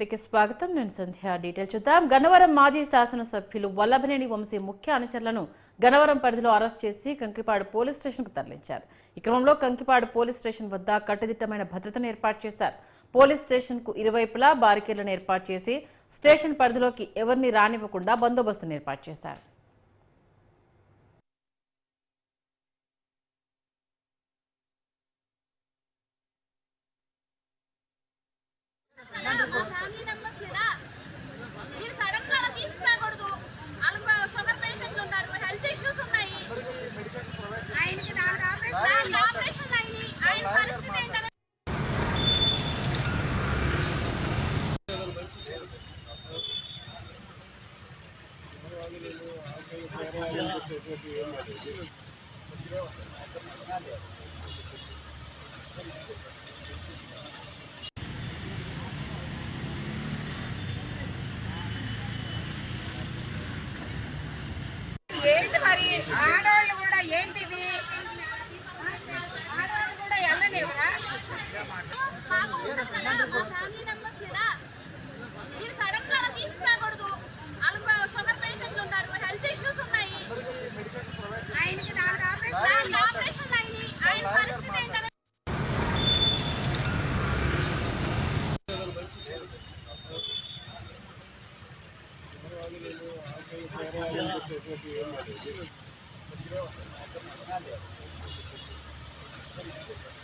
స్వాగతం నేను సంధ్య డీటెయిల్ చూద్దాం గన్నవరం మాజీ శాసనసభ్యులు వల్లభనేని వంశీ ముఖ్య అనుచరులను గన్నవరం పరిధిలో అరెస్ట్ చేసి కంకిపాడు పోలీస్ స్టేషన్ కు తరలించారు ఈ క్రమంలో కంకిపాడు పోలీస్ స్టేషన్ వద్ద కట్టుదిట్టమైన భద్రతను ఏర్పాటు చేశారు పోలీస్ స్టేషన్ కు ఇరువైపులా బారికేడ్లను ఏర్పాటు చేసి స్టేషన్ పరిధిలోకి ఎవరిని రానివ్వకుండా బందోబస్తును ఏర్పాటు చేశారు ఏంటి మరి ఆడవాళ్ళు కూడా ఏంటిది ఆడవాళ్ళు కూడా వెళ్ళనివ్వరా ఫ్యామిలీ మెంబర్స్ మీద మీరు సడన్ గా తీసుకురాకూడదు వాళ్ళకి షుగర్ పేషెంట్లు ఉన్నారు హెల్త్ ఇష్యూస్ ఉన్నాయి ఆయనకి 4 ఆపరేషన్లు అయినాయి ఆయన పరిస్థితి ఏంటనే Thank you.